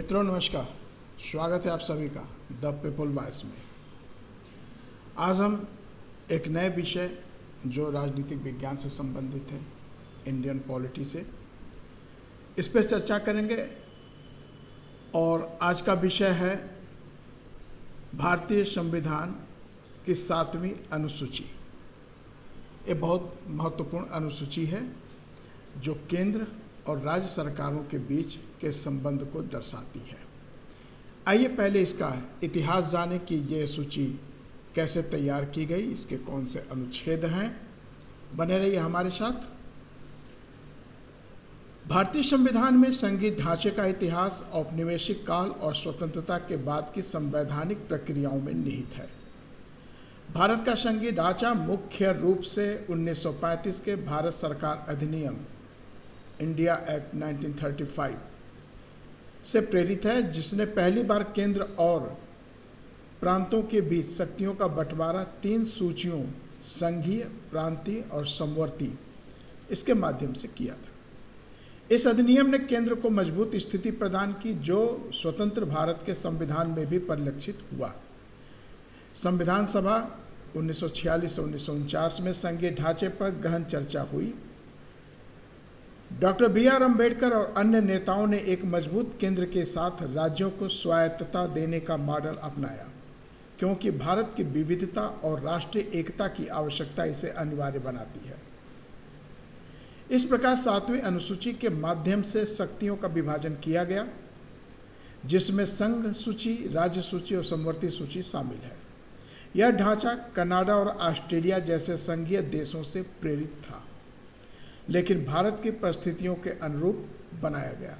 मित्रों नमस्कार, स्वागत है आप सभी का द पीपल वॉइस में। आज हम एक नए विषय जो राजनीतिक विज्ञान से संबंधित है, इंडियन पॉलिटी से, इस पर चर्चा करेंगे। और आज का विषय है भारतीय संविधान की 7वीं अनुसूची। ये बहुत महत्वपूर्ण अनुसूची है जो केंद्र और राज्य सरकारों के बीच के संबंध को दर्शाती है। आइए पहले इसका इतिहास जानें कि यह सूची कैसे तैयार की गई, इसके कौन से अनुच्छेद हैं। बने रहिए हमारे साथ। भारतीय संविधान में संघीय ढांचे का इतिहास औपनिवेशिक काल और स्वतंत्रता के बाद की संवैधानिक प्रक्रियाओं में निहित है। भारत का संघीय ढांचा मुख्य रूप से 1935 के भारत सरकार अधिनियम इंडिया एक्ट 1935 से प्रेरित है, जिसने पहली बार केंद्र और प्रांतों के बीच शक्तियों का बंटवारा 3 सूचियों संघीय, प्रांतीय और समवर्ती इसके माध्यम से किया था। इस अधिनियम ने केंद्र को मजबूत स्थिति प्रदान की जो स्वतंत्र भारत के संविधान में भी परिलक्षित हुआ। संविधान सभा 1946 से 1949 में संघीय ढांचे पर गहन चर्चा हुई। Doctor B.R. अम्बेडकर और अन्य नेताओं ने एक मजबूत केंद्र के साथ राज्यों को स्वायत्तता देने का मॉडल अपनाया, क्योंकि भारत की विविधता और राष्ट्रीय एकता की आवश्यकता इसे अनिवार्य बनाती है। इस प्रकार 7वीं अनुसूची के माध्यम से शक्तियों का विभाजन किया गया, जिसमें संघ सूची, राज्य सूची और समवर्ती सूची शामिल है। यह ढांचा कनाडा और ऑस्ट्रेलिया जैसे संघीय देशों से प्रेरित था, लेकिन भारत की परिस्थितियों के अनुरूप बनाया गया।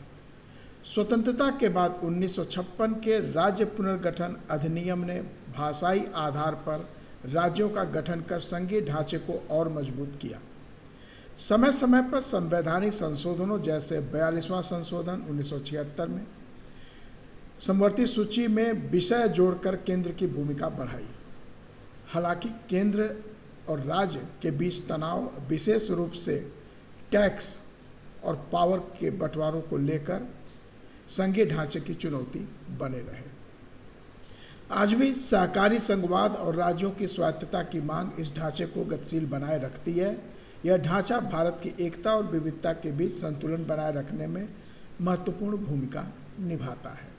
स्वतंत्रता के बाद 1956 के राज्य पुनर्गठन अधिनियम ने भाषाई आधार पर राज्यों का गठन कर संघीय ढांचे को और मजबूत किया। समय समय पर संवैधानिक संशोधनों जैसे 42वां संशोधन 1976 में समवर्ती सूची में विषय जोड़कर केंद्र की भूमिका बढ़ाई। हालांकि केंद्र और राज्य के बीच तनाव विशेष रूप से टैक्स और पावर के बंटवारों को लेकर संघीय ढांचे की चुनौती बने रहे। आज भी सहकारी संघवाद और राज्यों की स्वायत्तता की मांग इस ढांचे को गतिशील बनाए रखती है। यह ढांचा भारत की एकता और विविधता के बीच संतुलन बनाए रखने में महत्वपूर्ण भूमिका निभाता है।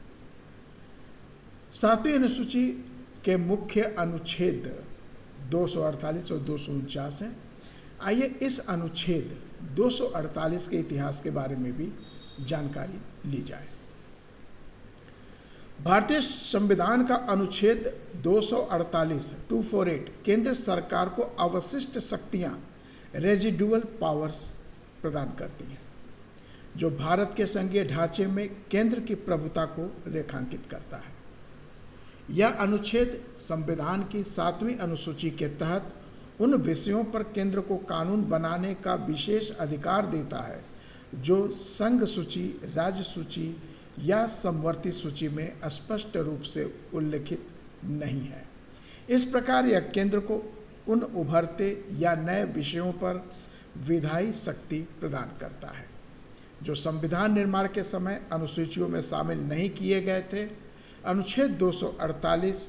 7वीं अनुसूची के मुख्य अनुच्छेद 248 और 249 हैं। आइए इस अनुच्छेद 248 के इतिहास के बारे में भी जानकारी ली जाए। भारतीय संविधान का अनुच्छेद 248 केंद्र सरकार को अवशिष्ट शक्तियां रेजिडुअल पावर्स प्रदान करती हैं, जो भारत के संघीय ढांचे में केंद्र की प्रभुता को रेखांकित करता है। यह अनुच्छेद संविधान की 7वीं अनुसूची के तहत उन विषयों पर केंद्र को कानून बनाने का विशेष अधिकार देता है जो संघ सूची, राज्य सूची या समवर्ती सूची में स्पष्ट रूप से उल्लिखित नहीं है। इस प्रकार यह केंद्र को उन उभरते या नए विषयों पर विधायी शक्ति प्रदान करता है जो संविधान निर्माण के समय अनुसूचियों में शामिल नहीं किए गए थे। अनुच्छेद 248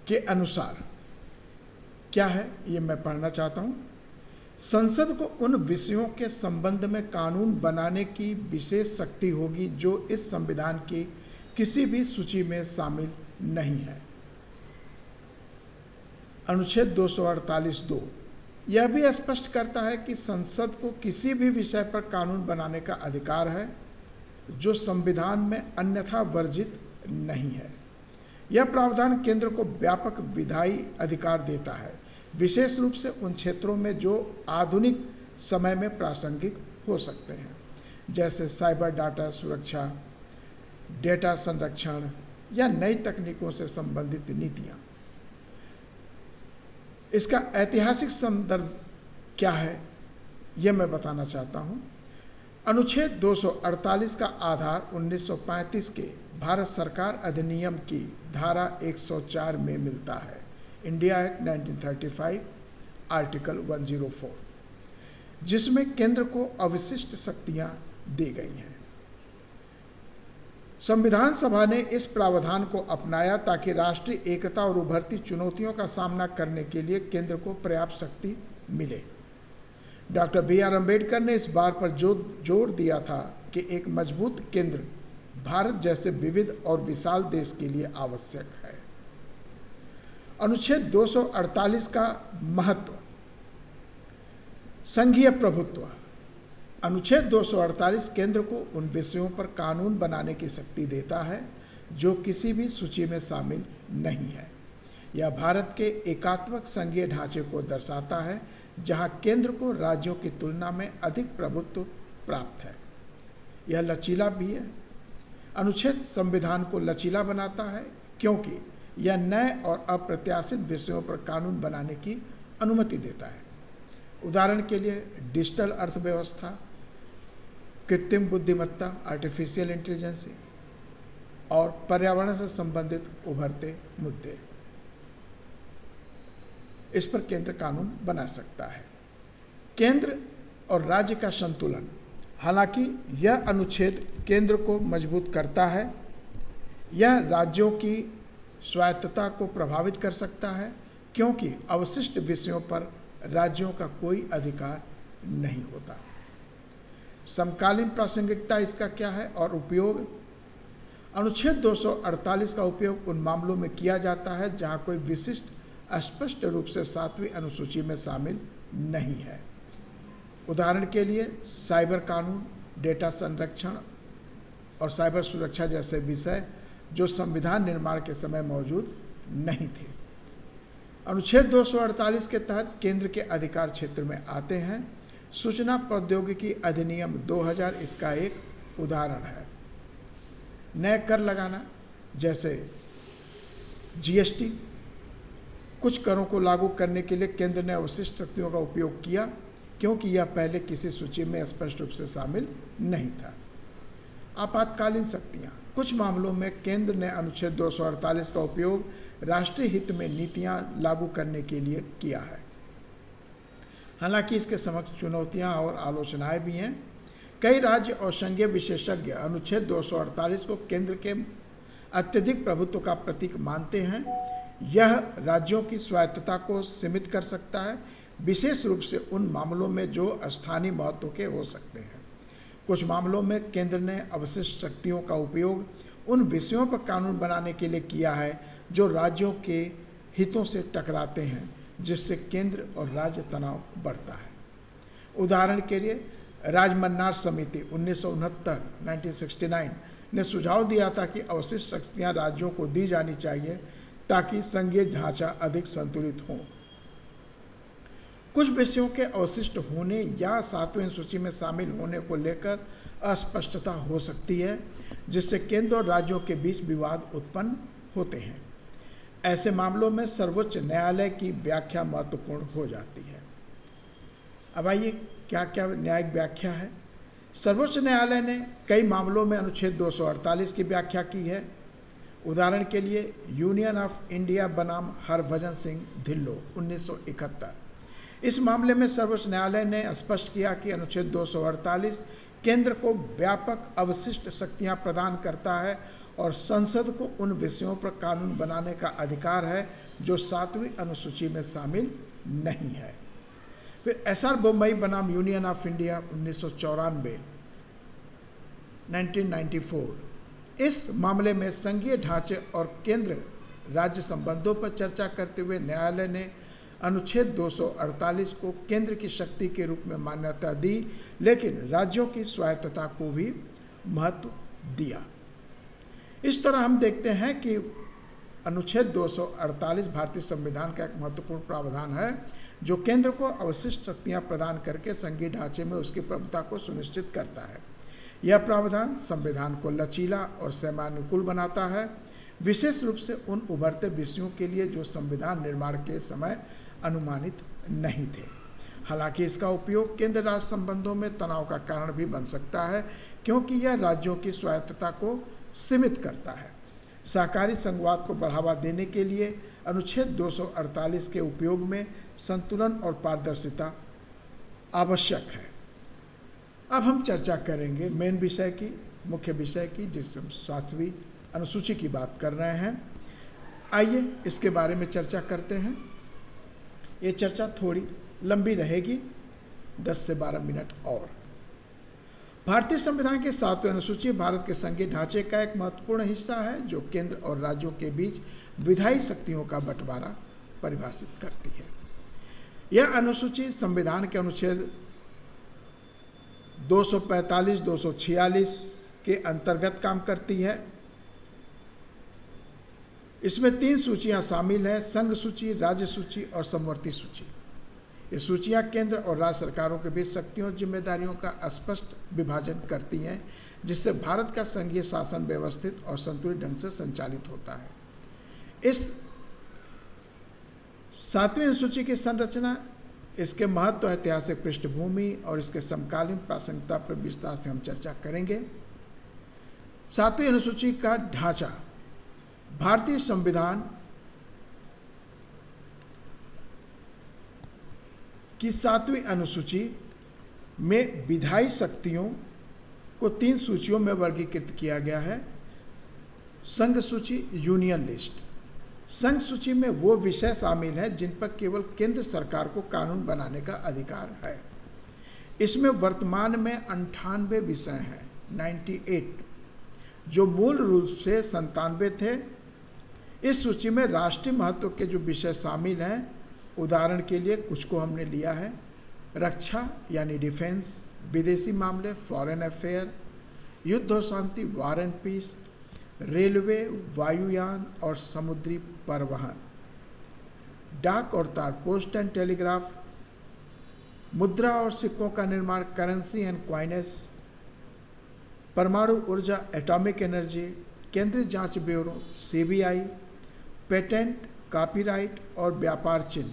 के अनुसार क्या है, ये मैं पढ़ना चाहता हूं। संसद को उन विषयों के संबंध में कानून बनाने की विशेष शक्ति होगी जो इस संविधान की किसी भी सूची में शामिल नहीं है। अनुच्छेद 248(2) यह भी स्पष्ट करता है कि संसद को किसी भी विषय पर कानून बनाने का अधिकार है जो संविधान में अन्यथा वर्जित नहीं है। यह प्रावधान केंद्र को व्यापक विधायी अधिकार देता है, विशेष रूप से उन क्षेत्रों में जो आधुनिक समय में प्रासंगिक हो सकते हैं, जैसे साइबर डाटा सुरक्षा, डेटा संरक्षण या नई तकनीकों से संबंधित नीतियां। इसका ऐतिहासिक संदर्भ क्या है, यह मैं बताना चाहता हूं। अनुच्छेद 248 का आधार 1935 के भारत सरकार अधिनियम की धारा 104 में मिलता है, इंडिया एक्ट 1935 आर्टिकल 104, जिसमें केंद्र को अविशिष्ट शक्तियां दी गई हैं। संविधान सभा ने इस प्रावधान को अपनाया ताकि राष्ट्रीय एकता और उभरती चुनौतियों का सामना करने के लिए केंद्र को पर्याप्त शक्ति मिले। Doctor B R. अम्बेडकर ने इस बात पर जोर दिया था कि एक मजबूत केंद्र भारत जैसे विविध और विशाल देश के लिए आवश्यक है। अनुच्छेद 248 का महत्व। संघीय प्रभुत्व। अनुच्छेद 248 केंद्र को उन विषयों पर कानून बनाने की शक्ति देता है जो किसी भी सूची में शामिल नहीं है। यह भारत के एकात्मक संघीय ढांचे को दर्शाता है जहां केंद्र को राज्यों की तुलना में अधिक प्रभुत्व प्राप्त है। यह लचीला भी है। अनुच्छेद संविधान को लचीला बनाता है क्योंकि यह नए और अप्रत्याशित विषयों पर कानून बनाने की अनुमति देता है। उदाहरण के लिए डिजिटल अर्थव्यवस्था, कृत्रिम बुद्धिमत्ता, आर्टिफिशियल इंटेलिजेंस और पर्यावरण से संबंधित उभरते मुद्दे, इस पर केंद्र कानून बना सकता है। केंद्र और राज्य का संतुलन। हालांकि यह अनुच्छेद केंद्र को मजबूत करता है, यह राज्यों की स्वायत्तता को प्रभावित कर सकता है क्योंकि अवशिष्ट विषयों पर राज्यों का कोई अधिकार नहीं होता। समकालीन प्रासंगिकता इसका क्या है और उपयोग। अनुच्छेद 248 का उपयोग उन मामलों में किया जाता है जहां कोई विशिष्ट स्पष्ट रूप से 7वीं अनुसूची में शामिल नहीं है। उदाहरण के लिए साइबर कानून, डेटा संरक्षण और साइबर सुरक्षा जैसे विषय जो संविधान निर्माण के समय मौजूद नहीं थे। अनुच्छेद 248 के तहत केंद्र के अधिकार क्षेत्र में आते हैं। सूचना प्रौद्योगिकी अधिनियम 2000 इसका एक उदाहरण है। नए कर लगाना जैसे जीएसटी, कुछ करों को लागू करने के लिए केंद्र ने अवशिष्ट शक्तियों का उपयोग किया क्योंकि यह पहले किसी सूची में स्पष्ट रूप से शामिल नहीं था। आपातकालीन शक्तियां। कुछ मामलों में केंद्र ने अनुच्छेद 248 का उपयोग राष्ट्रीय हित में नीतियां लागू करने के लिए किया है। हालांकि इसके समक्ष चुनौतियां और आलोचनाएं भी हैं। कई राज्य और संघीय विशेषज्ञ अनुच्छेद 248 को केंद्र के अत्यधिक प्रभुत्व का प्रतीक मानते हैं। यह राज्यों की स्वायत्तता को सीमित कर सकता है, विशेष रूप से उन मामलों में जो स्थानीय महत्व के हो सकते हैं। कुछ मामलों में केंद्र ने अवशिष्ट शक्तियों का उपयोग उन विषयों पर कानून बनाने के लिए किया है जो राज्यों के हितों से टकराते हैं, जिससे केंद्र और राज्य तनाव बढ़ता है। उदाहरण के लिए राजमन्नार समिति 1969 ने सुझाव दिया था कि अवशिष्ट शक्तियां राज्यों को दी जानी चाहिए ताकि संघीय ढांचा अधिक संतुलित हो। कुछ विषयों के अवशिष्ट होने या 7वीं सूची में शामिल होने को लेकर अस्पष्टता हो सकती है, जिससे केंद्र और राज्यों के बीच विवाद उत्पन्न होते हैं। ऐसे मामलों में सर्वोच्च न्यायालय की व्याख्या महत्वपूर्ण हो जाती है। अब आइए क्या क्या न्यायिक व्याख्या है। सर्वोच्च न्यायालय ने कई मामलों में अनुच्छेद 248 की व्याख्या की है। उदाहरण के लिए यूनियन ऑफ इंडिया बनाम हरभजन सिंह ढिल्लों 1971। इस मामले में सर्वोच्च न्यायालय ने स्पष्ट किया कि अनुच्छेद 248 केंद्र को व्यापक अवशिष्ट शक्तियां प्रदान करता है और संसद को उन विषयों पर कानून बनाने का अधिकार है जो 7वीं अनुसूची में शामिल नहीं है। फिर एसआर बोम्बई बनाम यूनियन ऑफ इंडिया 1994। इस मामले में संघीय ढांचे और केंद्र राज्य संबंधों पर चर्चा करते हुए न्यायालय ने अनुच्छेद 248 को केंद्र की शक्ति के रूप में मान्यता दी, लेकिन राज्यों की स्वायत्तता को भी महत्व दिया। इस तरह हम देखते हैं कि अनुच्छेद 248 भारतीय संविधान का एक महत्वपूर्ण प्रावधान है जो केंद्र को अवशिष्ट शक्तियां प्रदान करके संघीय ढांचे में उसकी प्रभुता को सुनिश्चित करता है। यह प्रावधान संविधान को लचीला और समयानुकूल बनाता है, विशेष रूप से उन उभरते विषयों के लिए जो संविधान निर्माण के समय अनुमानित नहीं थे। हालांकि इसका उपयोग केंद्र राज्य संबंधों में तनाव का कारण भी बन सकता है क्योंकि यह राज्यों की स्वायत्तता को सीमित करता है। सहकारी संघवाद को बढ़ावा देने के लिए अनुच्छेद 248 के उपयोग में संतुलन और पारदर्शिता आवश्यक है। अब हम चर्चा करेंगे मेन विषय की, मुख्य विषय की, जिस हम 7वीं अनुसूची की बात कर रहे हैं। आइए इसके बारे में चर्चा करते हैं। ये चर्चा थोड़ी लंबी रहेगी, 10 से 12 मिनट और। भारतीय संविधान की 7वीं अनुसूची भारत के संघीय ढांचे का एक महत्वपूर्ण हिस्सा है, जो केंद्र और राज्यों के बीच विधायी शक्तियों का बंटवारा परिभाषित करती है। यह अनुसूची संविधान के अनुच्छेद 245, 246 के अंतर्गत काम करती है। इसमें 3 सूचियां शामिल हैं: संघ सूची, राज्य सूची और समवर्ती सूची। ये सूचियां केंद्र और राज्य सरकारों के बीच शक्तियों और जिम्मेदारियों का स्पष्ट विभाजन करती हैं, जिससे भारत का संघीय शासन व्यवस्थित और संतुलित ढंग से संचालित होता है। इस 7वीं अनुसूची की संरचना, इसके महत्व, ऐतिहासिक पृष्ठभूमि और इसके समकालीन प्रासंगिकता पर विस्तार से हम चर्चा करेंगे। 7वीं अनुसूची का ढांचा। भारतीय संविधान की 7वीं अनुसूची में विधायी शक्तियों को 3 सूचियों में वर्गीकृत किया गया है। संघ सूची, यूनियन लिस्ट। संघ सूची में वो विषय शामिल हैं जिन पर केवल केंद्र सरकार को कानून बनाने का अधिकार है। इसमें वर्तमान में 98 विषय हैं, 98, जो मूल रूप से 97 थे। इस सूची में राष्ट्रीय महत्व के जो विषय शामिल हैं, उदाहरण के लिए कुछ को हमने लिया है: रक्षा यानी डिफेंस, विदेशी मामले फॉरेन अफेयर, युद्ध और शांति वार एंड पीस, रेलवे, वायुयान और समुद्री परिवहन, डाक और तार पोस्ट एंड टेलीग्राफ, मुद्रा और सिक्कों का निर्माण करेंसी एंड क्वाइनेस, परमाणु ऊर्जा एटॉमिक एनर्जी, केंद्रीय जांच ब्यूरो सीबीआई, पेटेंट, कॉपीराइट और व्यापार चिन्ह,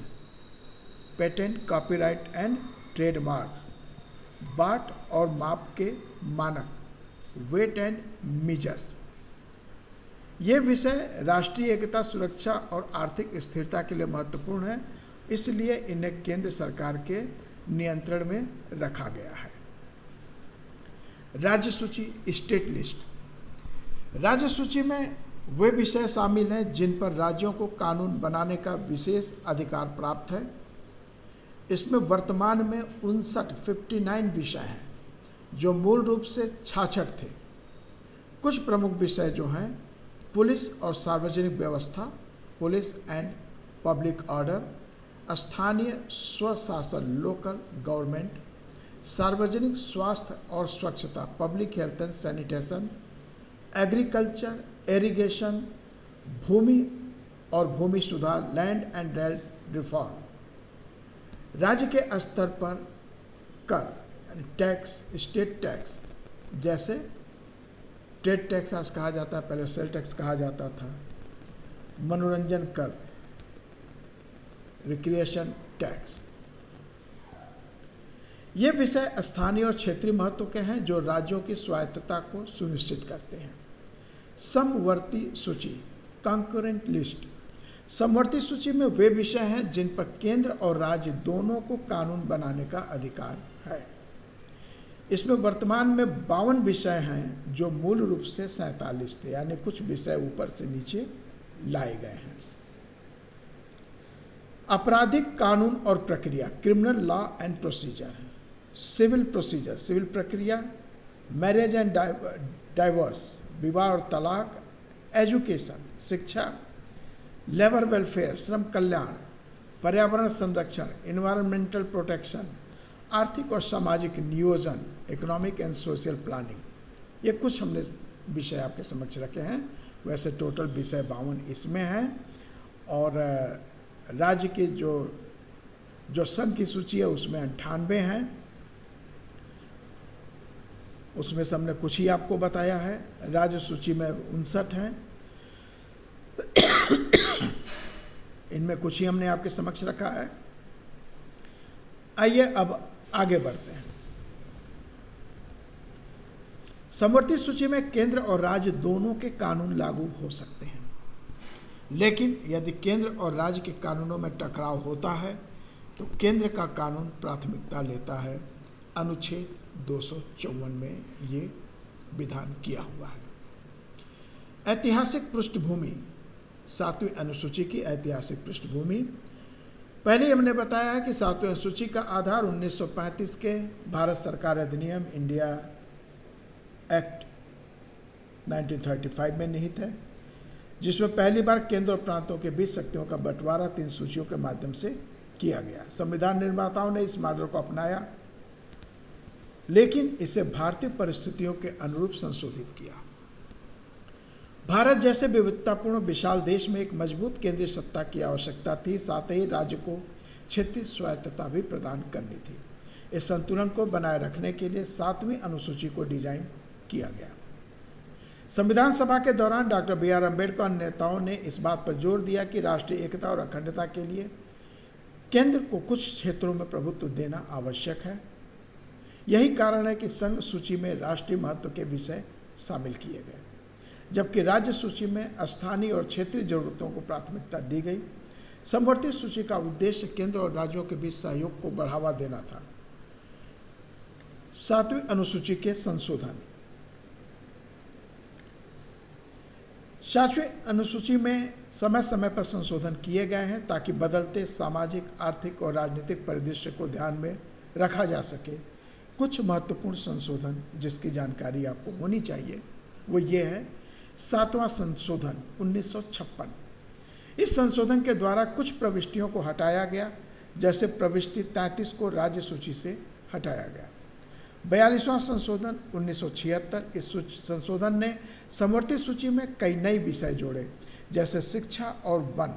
पेटेंट, कॉपीराइट एंड ट्रेडमार्क्स, बाट और माप के मानक, वेट एंड मीजर्स। ये विषय राष्ट्रीय एकता, सुरक्षा और आर्थिक स्थिरता के लिए महत्वपूर्ण है, इसलिए इन्हें केंद्र सरकार के नियंत्रण में रखा गया है। राज्य सूची, स्टेट लिस्ट। राज्य सूची में वे विषय शामिल हैं जिन पर राज्यों को कानून बनाने का विशेष अधिकार प्राप्त है। इसमें वर्तमान में 59 विषय हैं, जो मूल रूप से 66 थे। कुछ प्रमुख विषय जो हैं: पुलिस और सार्वजनिक व्यवस्था, पुलिस एंड पब्लिक ऑर्डर, स्थानीय स्वशासन लोकल गवर्नमेंट, सार्वजनिक स्वास्थ्य और स्वच्छता public health and sanitation, agriculture, irrigation, भूमि और भूमि सुधार लैंड एंड रेल रिफॉर्म। राज्य के स्तर पर कर, टैक्स, स्टेट टैक्स, जैसे ट्रेड टैक्स आज कहा जाता है, पहले सेल टैक्स कहा जाता था, मनोरंजन कर, रिक्रिएशन टैक्स। ये विषय स्थानीय और क्षेत्रीय महत्व के हैं जो राज्यों की स्वायत्तता को सुनिश्चित करते हैं। समवर्ती सूची, कंकरेंट लिस्ट। समवर्ती सूची में वे विषय हैं जिन पर केंद्र और राज्य दोनों को कानून बनाने का अधिकार है। इसमें वर्तमान में 52 विषय हैं जो मूल रूप से 47 थे, यानी कुछ विषय ऊपर से नीचे लाए गए हैं। आपराधिक कानून और प्रक्रिया, criminal law and procedure. Civil procedure, civil प्रक्रिया, मैरिज एंड डाइवोर्स, विवाह और तलाक, एजुकेशन, शिक्षा, लेबर वेलफेयर, श्रम कल्याण, पर्यावरण संरक्षण, इन्वायरमेंटल प्रोटेक्शन, आर्थिक और सामाजिक नियोजन, इकोनॉमिक एंड सोशल प्लानिंग। ये कुछ हमने विषय आपके समक्ष रखे हैं। वैसे टोटल विषय 52 इसमें हैं, और राज्य के जो संघ की सूची है उसमें 98 हैं। उसमें से हमने कुछ ही आपको बताया है। राज्य सूची में 59 हैं। इनमें कुछ ही हमने आपके समक्ष रखा है। आइए अब आगे बढ़ते हैं। समवर्ती सूची में केंद्र और राज्य दोनों के कानून लागू हो सकते हैं, लेकिन यदि केंद्र और राज्य के कानूनों में टकराव होता है तो केंद्र का कानून प्राथमिकता लेता है। अनुच्छेद 254 में ये विधान किया हुआ है। ऐतिहासिक पृष्ठभूमि, 7वीं अनुसूची की ऐतिहासिक पृष्ठभूमि। पहले हमने बताया है कि 7वीं अनुसूची का आधार 1935 के भारत सरकार अधिनियम इंडिया एक्ट 1935 में निहित है, जिसमें पहली बार केंद्र और प्रांतों के बीच शक्तियों का बंटवारा 3 सूचियों के माध्यम से किया गया। संविधान निर्माताओं ने इस मॉडल को अपनाया, लेकिन इसे भारतीय परिस्थितियों के अनुरूप संशोधित किया। भारत जैसे विविधतापूर्ण विशाल देश में एक मजबूत केंद्रीय सत्ता की आवश्यकता थी, साथ ही राज्य को क्षेत्रीय स्वायत्तता भी प्रदान करनी थी। इस संतुलन को बनाए रखने के लिए 7वीं अनुसूची को डिजाइन किया गया। संविधान सभा के दौरान डॉक्टर बी.आर. अम्बेडकर और नेताओं ने इस बात पर जोर दिया कि राष्ट्रीय एकता और अखंडता के लिए केंद्र को कुछ क्षेत्रों में प्रभुत्व देना आवश्यक है। यही कारण है कि संघ सूची में राष्ट्रीय महत्व के विषय शामिल किए गए, जबकि राज्य सूची में स्थानीय और क्षेत्रीय जरूरतों को प्राथमिकता दी गई। समवर्ती सूची का उद्देश्य केंद्र और राज्यों के बीच सहयोग को बढ़ावा देना था। 7वीं अनुसूची के संशोधन। 7वीं अनुसूची में समय समय पर संशोधन किए गए हैं ताकि बदलते सामाजिक, आर्थिक और राजनीतिक परिदृश्य को ध्यान में रखा जा सके। कुछ महत्वपूर्ण संशोधन जिसकी जानकारी आपको होनी चाहिए वो ये है 7वां संशोधन 1956। इस संशोधन के द्वारा कुछ प्रविष्टियों को हटाया गया, जैसे प्रविष्टि 33 को राज्य सूची से हटाया गया। 42वां संशोधन 1976। इस संशोधन ने समवर्ती सूची में कई नए विषय जोड़े, जैसे शिक्षा और वन,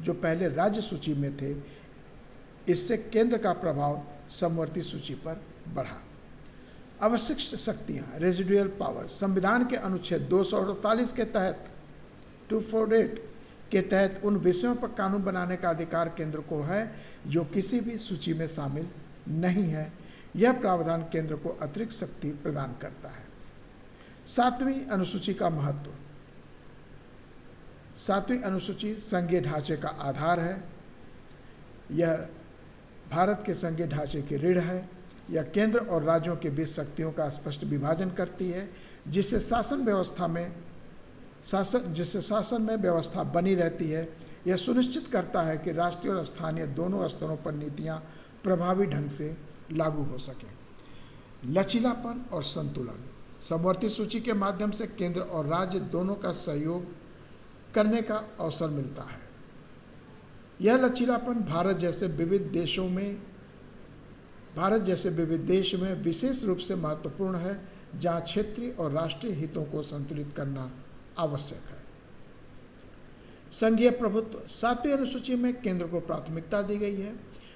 जो पहले राज्य सूची में थे। इससे केंद्र का प्रभाव समवर्ती सूची पर बढ़ा। अवशिष्ट शक्तियां, रेजिडुअल पावर, संविधान के अनुच्छेद 248 के तहत 248 के तहत उन विषयों पर कानून बनाने का अधिकार केंद्र को है जो किसी भी सूची में शामिल नहीं है। यह प्रावधान केंद्र को अतिरिक्त शक्ति प्रदान करता है। 7वीं अनुसूची का महत्व। 7वीं अनुसूची संघीय ढांचे का आधार है। यह भारत के संघीय ढांचे की रीढ़ है। यह केंद्र और राज्यों के बीच शक्तियों का स्पष्ट विभाजन करती है, जिससे शासन में व्यवस्था बनी रहती है। यह सुनिश्चित करता है कि राष्ट्रीय और स्थानीय दोनों स्तरों पर नीतियां प्रभावी ढंग से लागू हो सके। लचीलापन और संतुलन। समवर्ती सूची के माध्यम से केंद्र और राज्य दोनों का सहयोग करने का अवसर मिलता है। यह लचीलापन भारत जैसे विविध देश में विशेष रूप से महत्वपूर्ण है, जहां क्षेत्रीय और राष्ट्रीय हितों को संतुलित करना आवश्यक है। संघीय प्रभुत्व। 7वीं अनुसूची में केंद्र को प्राथमिकता दी गई है,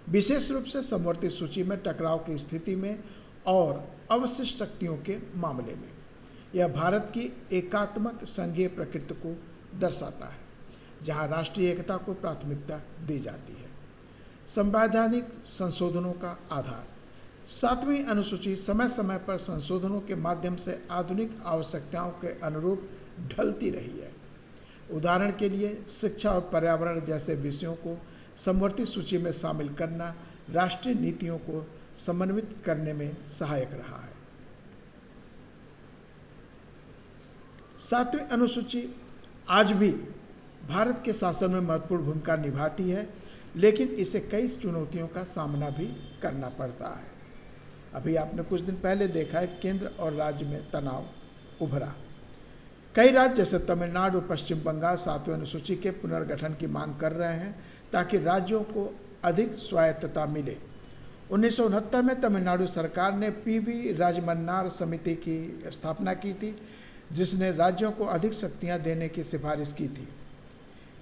विशेष रूप से समवर्ती सूची में टकराव की स्थिति में और अवशिष्ट शक्तियों के मामले में। यह भारत की एकात्मक संघीय प्रकृति को दर्शाता है, जहां राष्ट्रीय एकता को प्राथमिकता दी जाती है। संवैधानिक संशोधनों का आधार। 7वीं अनुसूची समय समय पर संशोधनों के माध्यम से आधुनिक आवश्यकताओं के अनुरूप ढलती रही है। उदाहरण के लिए शिक्षा और पर्यावरण जैसे विषयों को समवर्ती सूची में शामिल करना राष्ट्रीय नीतियों को समन्वित करने में सहायक रहा है। 7वीं अनुसूची आज भी भारत के शासन में महत्वपूर्ण भूमिका निभाती है, लेकिन इसे कई चुनौतियों का सामना भी करना पड़ता है। अभी आपने कुछ दिन पहले देखा है केंद्र और राज्य में तनाव उभरा। कई राज्य जैसे तमिलनाडु और पश्चिम बंगाल 7वीं अनुसूची के पुनर्गठन की मांग कर रहे हैं ताकि राज्यों को अधिक स्वायत्तता मिले। 1969 में तमिलनाडु सरकार ने पीवी राजमन्नार समिति की स्थापना की थी, जिसने राज्यों को अधिक शक्तियां देने की सिफारिश की थी।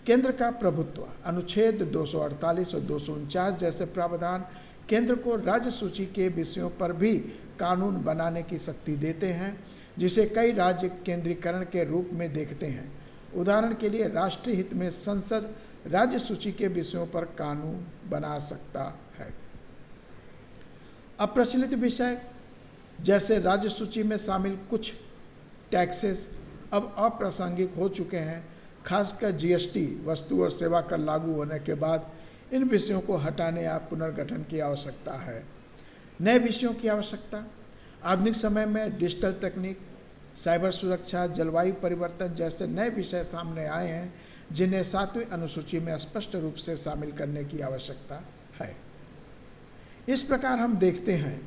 केंद्र का प्रभुत्व। अनुच्छेद 248 और 249 जैसे प्रावधान केंद्र को राज्य सूची के विषयों पर भी कानून बनाने की शक्ति देते हैं, जिसे कई राज्य केंद्रीकरण के रूप में देखते हैं। उदाहरण के लिए राष्ट्रीय हित में संसद राज्य सूची के विषयों पर कानून बना सकता है। अप्रचलित विषय जैसे राज्य सूची में शामिल कुछ टैक्सेस अब अप्रासंगिक हो चुके हैं, खासकर जीएसटी वस्तु और सेवा कर लागू होने के बाद इन विषयों को हटाने या पुनर्गठन की आवश्यकता है। नए विषयों की आवश्यकता। आधुनिक समय में डिजिटल तकनीक, साइबर सुरक्षा, जलवायु परिवर्तन जैसे नए विषय सामने आए हैं जिन्हें 7वीं अनुसूची में स्पष्ट रूप से शामिल करने की आवश्यकता है। इस प्रकार हम देखते हैं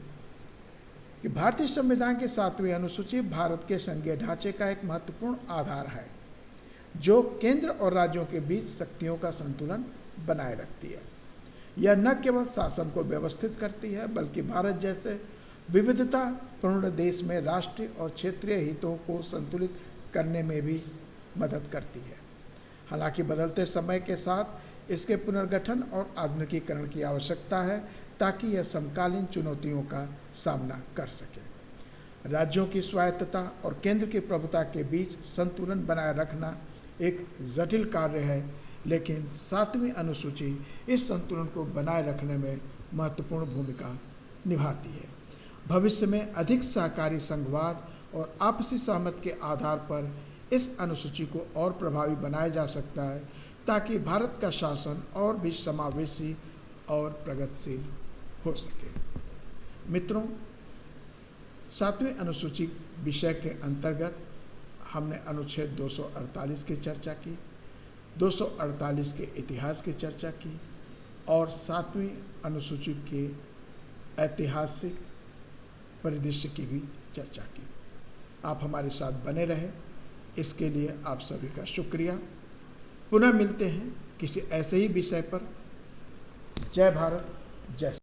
कि भारतीय संविधान की 7वीं अनुसूची भारत के संघीय ढांचे का एक महत्वपूर्ण आधार है जो केंद्र और राज्यों के बीच शक्तियों का संतुलन बनाए रखती है। यह न केवल शासन को व्यवस्थित करती है बल्कि भारत जैसे विविधता पूर्ण देश में राष्ट्रीय और क्षेत्रीय हितों को संतुलित करने में भी मदद करती है। हालांकि बदलते समय के साथ इसके पुनर्गठन और आधुनिकीकरण की आवश्यकता है ताकि यह समकालीन चुनौतियों का सामना कर सके। राज्यों की स्वायत्तता और केंद्र की प्रभुता के बीच संतुलन बनाए रखना एक जटिल कार्य है, लेकिन 7वीं अनुसूची इस संतुलन को बनाए रखने में महत्वपूर्ण भूमिका निभाती है। भविष्य में अधिक सहकारी संघवाद और आपसी सहमति के आधार पर इस अनुसूची को और प्रभावी बनाया जा सकता है ताकि भारत का शासन और भी समावेशी और प्रगतिशील हो सके। मित्रों, 7वीं अनुसूची विषय के अंतर्गत हमने अनुच्छेद 248 की चर्चा की, 248 के इतिहास की चर्चा की और 7वीं अनुसूची के ऐतिहासिक परिदृश्य की भी चर्चा की। आप हमारे साथ बने रहे, इसके लिए आप सभी का शुक्रिया। पुनः मिलते हैं किसी ऐसे ही विषय पर। जय भारत, जय।